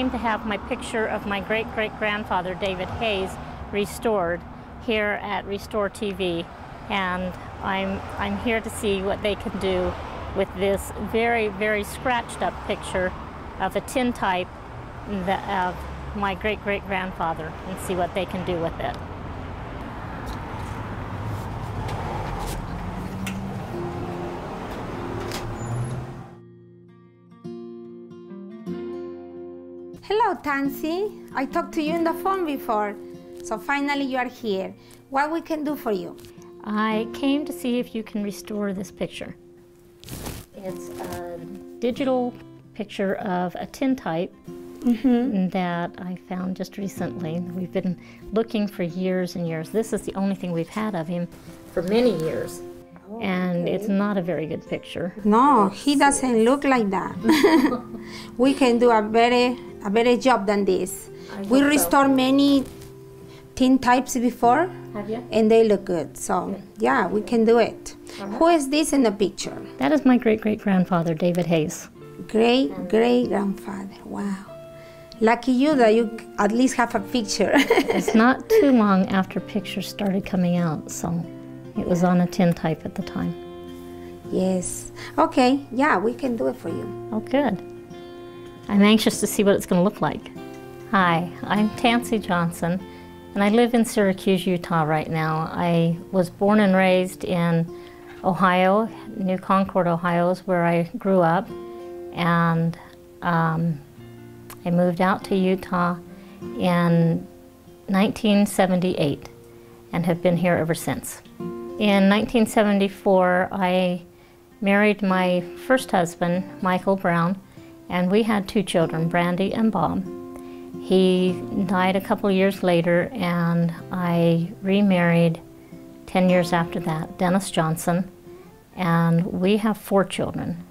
came to have my picture of my great-great-grandfather, David Hayes, restored here at Restore.TV, and I'm here to see what they can do with this very, very scratched up picture of a tintype of my great-great-grandfather and see what they can do with it. Hello, Tancy. I talked to you on the phone before, so finally you are here. What we can do for you? I came to see if you can restore this picture. It's a digital picture of a tintype that I found just recently. We've been looking for years and years. This is the only thing we've had of him for many years. And it's not a very good picture. No, he doesn't look like that. We can do a better job than this. We restored many tintypes before. Have you? And they look good. So yeah, we can do it. Who is this in the picture? That is my great-great-grandfather, David Hayes. Great-great-grandfather. Wow. Lucky you that you at least have a picture. It's not too long after pictures started coming out, so it was on a tintype at the time. Yes. Okay, yeah, we can do it for you. Oh, good. I'm anxious to see what it's going to look like. Hi, I'm Tancy Johnson, and I live in Syracuse, Utah right now. I was born and raised in Ohio. New Concord, Ohio is where I grew up, and I moved out to Utah in 1978 and have been here ever since. In 1974, I married my first husband, Michael Brown, and we had 2 children, Brandy and Bob. He died a couple years later, and I remarried 10 years after that, Dennis Johnson, and we have 4 children,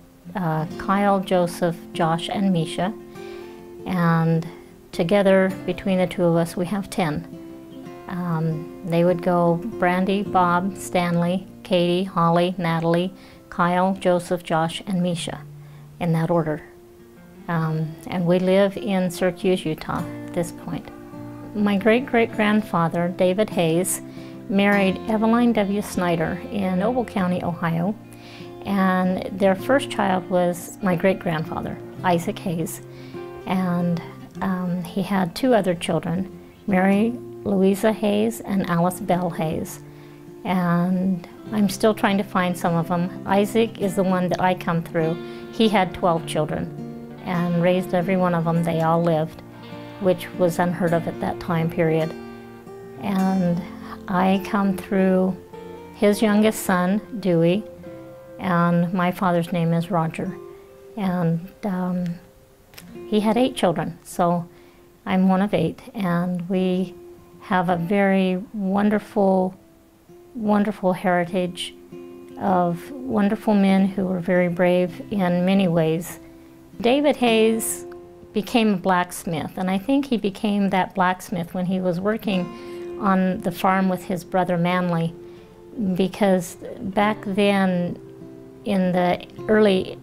Kyle, Joseph, Josh, and Misha, and together, between the 2 of us, we have 10. They would go Brandy, Bob, Stanley, Katie, Holly, Natalie, Kyle, Joseph, Josh, and Misha, in that order. And we live in Syracuse, Utah at this point. My great-great-grandfather, David Hayes, married Eveline W. Snyder in Noble County, Ohio, and their first child was my great-grandfather, Isaac Hayes, and he had 2 other children, Mary Louisa Hayes and Alice Bell Hayes, and I'm still trying to find some of them. Isaac is the one that I come through. He had 12 children and raised every one of them. They all lived, which was unheard of at that time period. And I come through his youngest son, Dewey, and my father's name is Roger. And he had 8 children, so I'm one of 8, and we have a very wonderful, wonderful heritage of wonderful men who were very brave in many ways. David Hayes became a blacksmith, and I think he became that blacksmith when he was working on the farm with his brother Manly, because back then in the early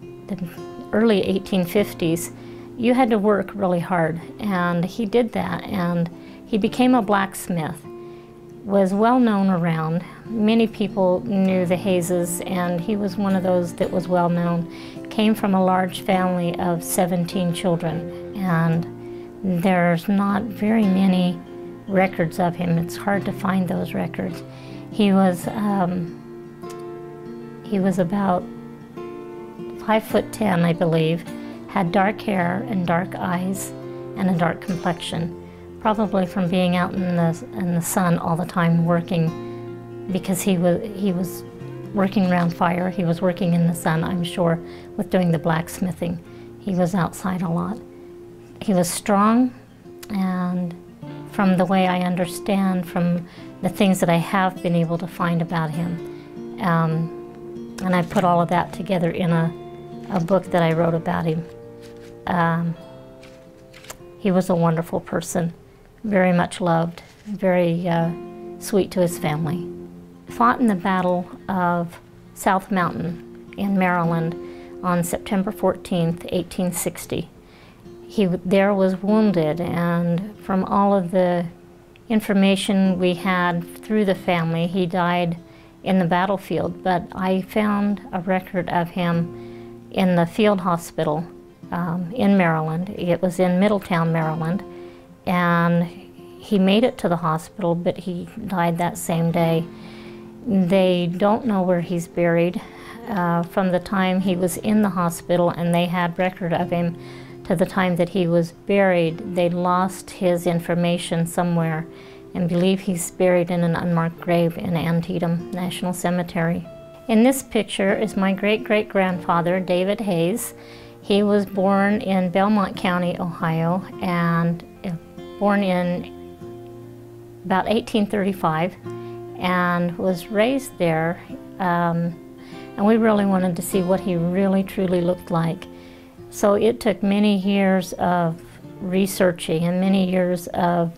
1850s, you had to work really hard, and he did that, and he became a blacksmith, was well known around. Many people knew the Hayeses, and he was one of those that was well known. Came from a large family of 17 children, and there's not very many records of him. It's hard to find those records. He was about 5'10", I believe, had dark hair and dark eyes and a dark complexion, probably from being out in the sun all the time working, because he was working around fire. He was working in the sun, I'm sure, with doing the blacksmithing. He was outside a lot. He was strong, and from the way I understand, from the things that I have been able to find about him, and I put all of that together in a book that I wrote about him. He was a wonderful person, very much loved, very sweet to his family. Fought in the Battle of South Mountain in Maryland on September 14th, 1860. he there was wounded, and from all of the information we had through the family, he died in the battlefield. But I found a record of him in the field hospital in Maryland. It was in Middletown, Maryland, and he made it to the hospital, but he died that same day. They don't know where he's buried. From the time he was in the hospital and they had record of him to the time that he was buried, they lost his information somewhere and believe he's buried in an unmarked grave in Antietam National Cemetery. In this picture is my great-great-grandfather, David Hayes. He was born in Belmont County, Ohio, and born in about 1835, and was raised there. And we really wanted to see what he really truly looked like. So it took many years of researching and many years of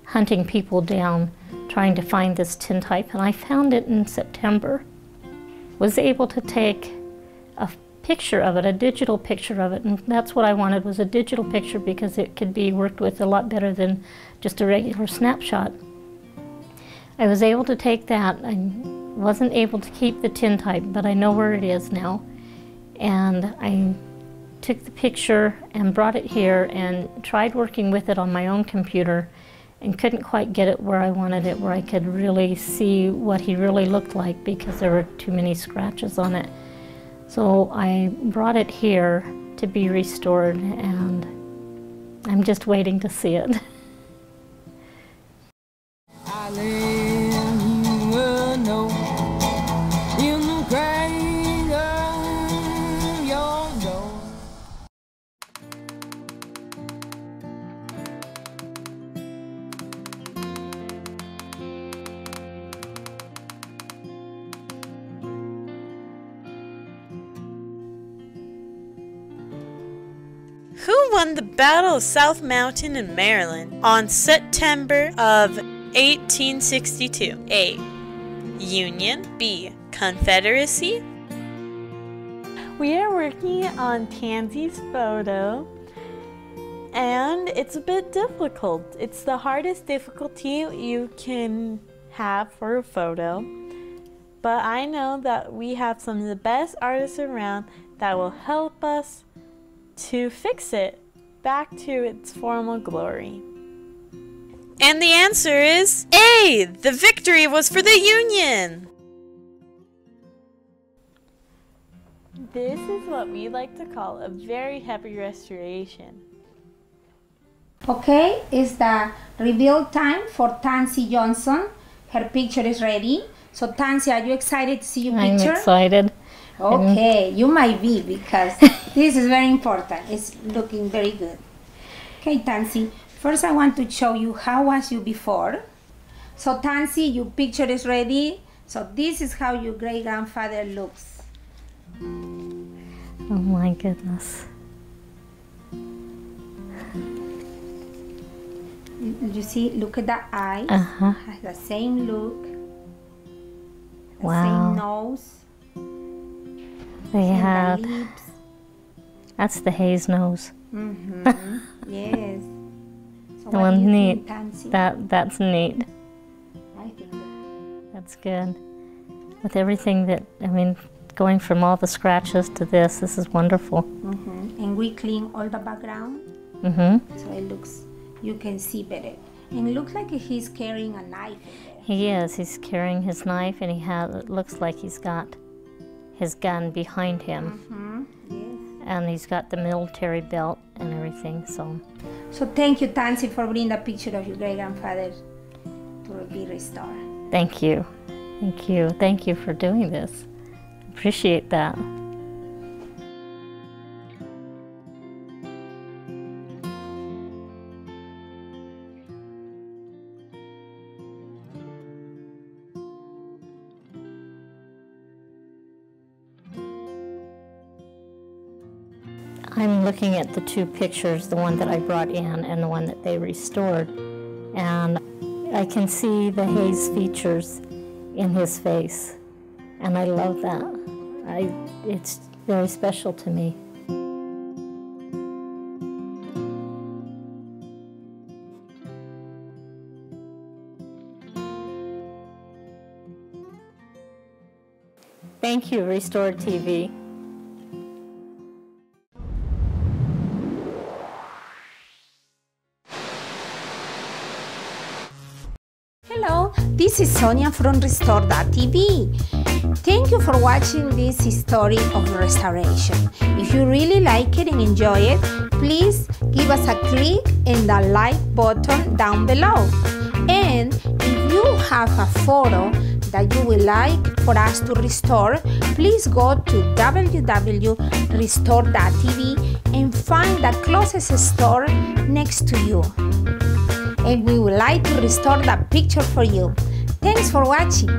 hunting people down, trying to find this tintype, and I found it in September. Was able to take a picture of it, a digital picture of it, and that's what I wanted, was a digital picture, because it could be worked with a lot better than just a regular snapshot. I was able to take that. I wasn't able to keep the tintype, but I know where it is now. And I took the picture and brought it here and tried working with it on my own computer and couldn't quite get it where I wanted it, where I could really see what he really looked like, because there were too many scratches on it. So I brought it here to be restored, and I'm just waiting to see it. Who won the Battle of South Mountain in Maryland on September of 1862? A. Union. B. Confederacy. We are working on Tancy's photo, and it's a bit difficult. It's the hardest difficulty you can have for a photo, but I know that we have some of the best artists around that will help us to fix it back to its former glory. And the answer is A! The victory was for the Union! This is what we like to call a very happy restoration. Okay, it's the reveal time for Tancy Johnson. Her picture is ready. So Tancy, are you excited to see your picture? I'm excited. Okay, you might be, because this is very important. It's looking very good. Okay, Tancy, first I want to show you how was you before. So Tancy, your picture is ready. So this is how your great-grandfather looks. Oh my goodness. You see, look at the eyes. Has the same look. The same nose. They have. The lips. That's the Hayes nose. Yes. So The what one's do you neat. think, Tancy? That's neat. I think That's good. With everything that, I mean, going from all the scratches to this is wonderful. And we clean all the background. So it looks, you can see better. And it looks like he's carrying a knife in there. He is. He's carrying his knife, and it looks like he's got his gun behind him. Yes. And he's got the military belt and everything, so. So thank you, Tancy, for bringing the picture of your great-grandfather to be restored. Thank you. Thank you. Thank you for doing this. Appreciate that. I'm looking at the two pictures, the one that I brought in and the one that they restored, and I can see the Hayes features in his face, and I love that. It's very special to me. Thank you, Restore.TV. Hello, this is Sonia from Restore.TV. Thank you for watching this story of restoration. If you really like it and enjoy it, please give us a click and the like button down below. And if you have a photo that you would like for us to restore, please go to www.restore.tv and find the closest store next to you. And we would like to restore that picture for you. Thanks for watching.